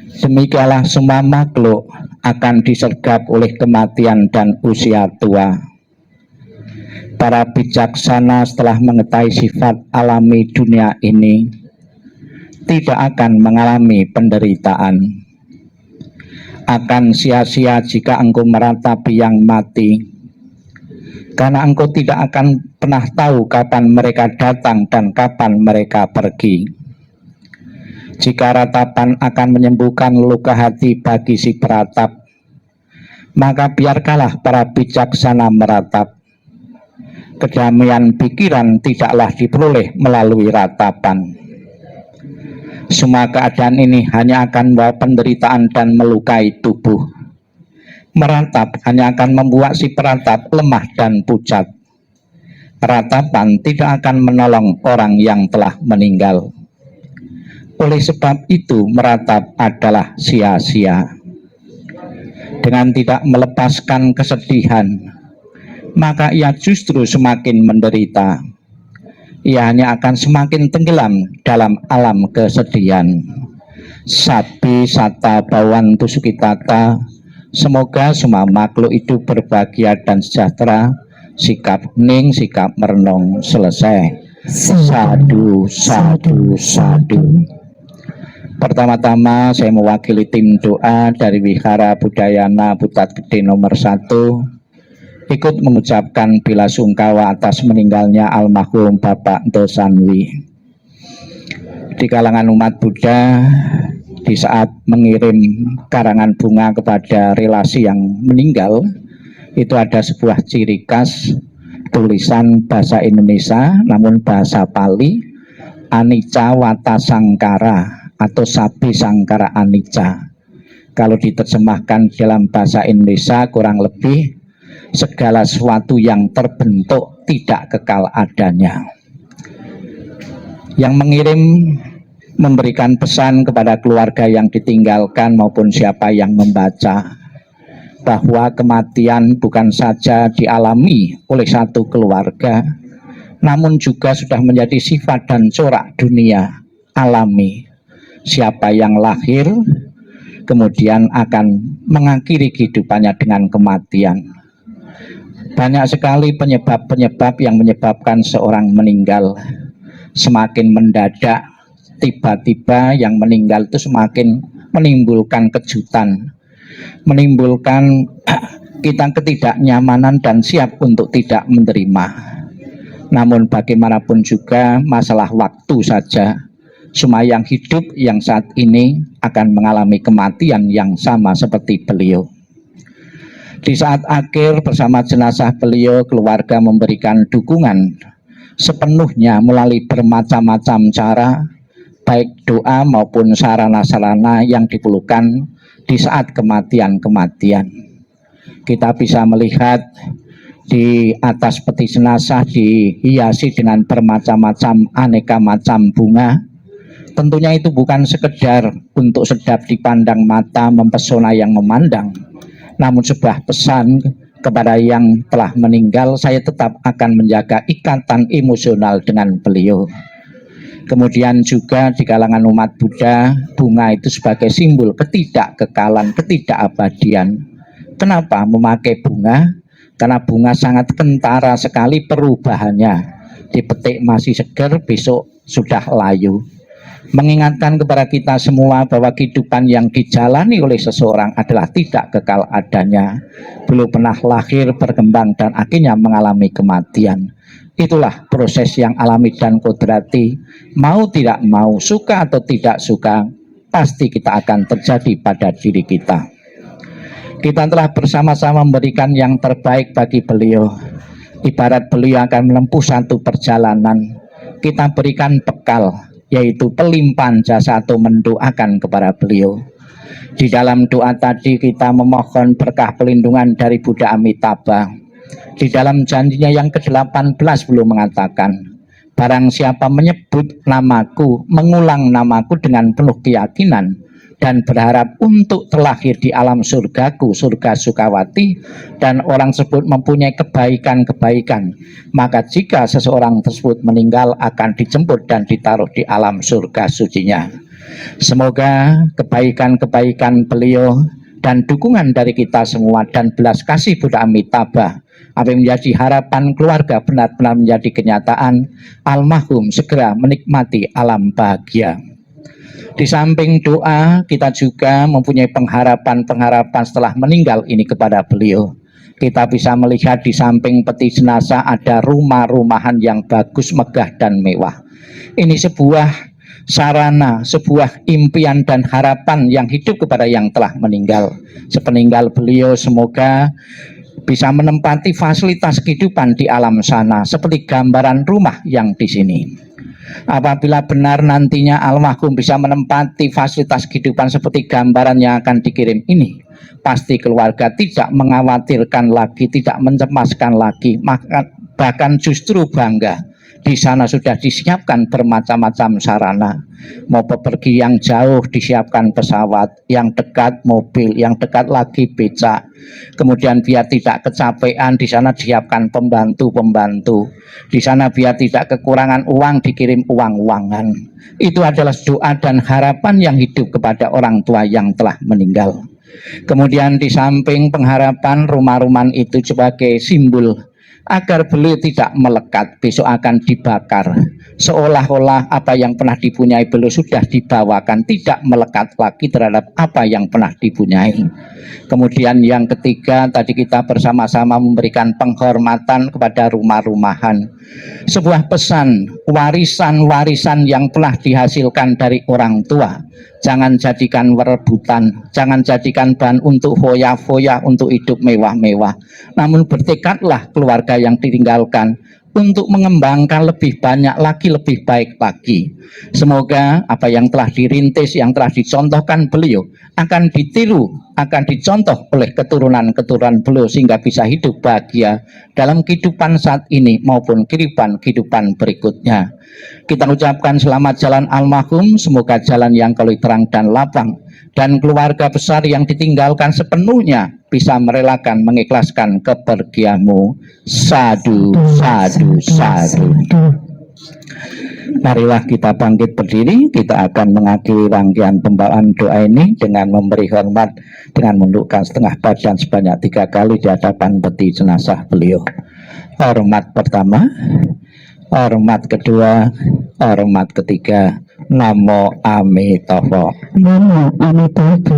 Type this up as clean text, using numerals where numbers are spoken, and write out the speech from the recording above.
Demikianlah semua makhluk akan disergap oleh kematian dan usia tua. Para bijaksana setelah mengetahui sifat alami dunia ini tidak akan mengalami penderitaan. Akan sia-sia jika engkau meratapi yang mati, karena engkau tidak akan pernah tahu kapan mereka datang dan kapan mereka pergi. Jika ratapan akan menyembuhkan luka hati bagi si peratap, maka biarkanlah para bijaksana meratap. Kedamaian pikiran tidaklah diperoleh melalui ratapan. Semua keadaan ini hanya akan membawa penderitaan dan melukai tubuh. Meratap hanya akan membuat si peratap lemah dan pucat. Ratapan tidak akan menolong orang yang telah meninggal. Oleh sebab itu meratap adalah sia-sia. Dengan tidak melepaskan kesedihan, maka ia justru semakin menderita. Ia hanya akan semakin tenggelam dalam alam kesedihan. Sabi Sata Bawantu Sukitata. Semoga semua makhluk hidup berbahagia dan sejahtera. Sikap hening, sikap merenung selesai. Sadu, sadu, sadu. Pertama-tama saya mewakili tim doa dari Wihara Budayana Putat Gede nomor 1, ikut mengucapkan bela sungkawa atas meninggalnya almarhum Bapak Dosanwi. Di kalangan umat Buddha, di saat mengirim karangan bunga kepada relasi yang meninggal, itu ada sebuah ciri khas tulisan bahasa Indonesia namun bahasa Pali, Anicca Wata Sangkara atau Sabi Sangkara Anicca. Kalau diterjemahkan dalam bahasa Indonesia kurang lebih segala sesuatu yang terbentuk tidak kekal adanya. Yang mengirim memberikan pesan kepada keluarga yang ditinggalkan maupun siapa yang membaca, bahwa kematian bukan saja dialami oleh satu keluarga, namun juga sudah menjadi sifat dan corak dunia alami. Siapa yang lahir kemudian akan mengakhiri kehidupannya dengan kematian. Banyak sekali penyebab-penyebab yang menyebabkan seorang meninggal. Semakin mendadak, tiba-tiba yang meninggal itu semakin menimbulkan kejutan, menimbulkan kita ketidaknyamanan dan siap untuk tidak menerima. Namun bagaimanapun juga masalah waktu saja. Semua yang hidup yang saat ini akan mengalami kematian yang sama seperti beliau. Di saat akhir bersama jenazah beliau, keluarga memberikan dukungan sepenuhnya melalui bermacam-macam cara, baik doa maupun sarana-sarana yang diperlukan di saat kematian-kematian. Kita bisa melihat di atas peti jenazah dihiasi dengan bermacam-macam aneka macam bunga. Tentunya itu bukan sekedar untuk sedap dipandang mata, mempesona yang memandang, namun sebuah pesan kepada yang telah meninggal, saya tetap akan menjaga ikatan emosional dengan beliau. Kemudian juga di kalangan umat Buddha, bunga itu sebagai simbol ketidakkekalan, ketidakabadian. Kenapa memakai bunga? Karena bunga sangat kentara sekali perubahannya. Dipetik masih segar, besok sudah layu. Mengingatkan kepada kita semua bahwa kehidupan yang dijalani oleh seseorang adalah tidak kekal adanya. Belum pernah lahir, berkembang, dan akhirnya mengalami kematian. Itulah proses yang alami dan kodrati. Mau tidak mau, suka atau tidak suka, pasti kita akan terjadi pada diri kita. Kita telah bersama-sama memberikan yang terbaik bagi beliau. Ibarat beliau akan menempuh satu perjalanan, kita berikan bekal, yaitu pelimpahan jasa atau mendoakan kepada beliau. Di dalam doa tadi kita memohon berkah pelindungan dari Buddha Amitabha. Di dalam janjinya yang ke-18 belum mengatakan, barang siapa menyebut namaku, mengulang namaku dengan penuh keyakinan dan berharap untuk terlahir di alam surgaku, surga Sukawati, dan orang tersebut mempunyai kebaikan-kebaikan, maka jika seseorang tersebut meninggal akan dijemput dan ditaruh di alam surga sucinya. Semoga kebaikan-kebaikan beliau dan dukungan dari kita semua dan belas kasih Buddha Amitabha apa yang menjadi harapan keluarga benar-benar menjadi kenyataan, almarhum segera menikmati alam bahagia. Di samping doa, kita juga mempunyai pengharapan-pengharapan setelah meninggal ini kepada beliau. Kita bisa melihat di samping peti jenazah ada rumah-rumahan yang bagus, megah, dan mewah. Ini sebuah sarana, sebuah impian dan harapan yang hidup kepada yang telah meninggal. Sepeninggal beliau, semoga bisa menempati fasilitas kehidupan di alam sana, seperti gambaran rumah yang di sini. Apabila benar nantinya almarhum bisa menempati fasilitas kehidupan seperti gambaran yang akan dikirim ini, pasti keluarga tidak mengkhawatirkan lagi, tidak mencemaskan lagi, bahkan justru bangga. Di sana sudah disiapkan bermacam-macam sarana. Mau bepergi yang jauh disiapkan pesawat, yang dekat mobil, yang dekat lagi becak. Kemudian biar tidak kecapean, di sana disiapkan pembantu-pembantu. Di sana biar tidak kekurangan uang, dikirim uang-uangan. Itu adalah doa dan harapan yang hidup kepada orang tua yang telah meninggal. Kemudian di samping pengharapan, rumah-rumah itu sebagai simbol agar beliau tidak melekat, besok akan dibakar. Seolah-olah apa yang pernah dipunyai beliau sudah dibawakan, tidak melekat lagi terhadap apa yang pernah dipunyai. Kemudian yang ketiga, tadi kita bersama-sama memberikan penghormatan kepada rumah-rumahan. Sebuah pesan, warisan-warisan yang telah dihasilkan dari orang tua, jangan jadikan rebutan, jangan jadikan bahan untuk foya-foya, untuk hidup mewah-mewah. Namun bertekadlah keluarga yang ditinggalkan untuk mengembangkan lebih banyak lagi, lebih baik lagi. Semoga apa yang telah dirintis, yang telah dicontohkan beliau akan ditiru, akan dicontoh oleh keturunan-keturunan beliau sehingga bisa hidup bahagia dalam kehidupan saat ini maupun kehidupan berikutnya. Kita ucapkan selamat jalan almarhum, semoga jalan yang kalau terang dan lapang, dan keluarga besar yang ditinggalkan sepenuhnya bisa merelakan, mengikhlaskan kepergianmu. Sadu, sadu, sadu. Marilah kita bangkit berdiri, kita akan mengakhiri rangkaian pembawaan doa ini dengan memberi hormat, dengan menundukkan setengah badan sebanyak 3 kali di hadapan peti jenazah beliau. Hormat pertama, hormat kedua, hormat ketiga. Namo Amitabha. Namo Amitabha.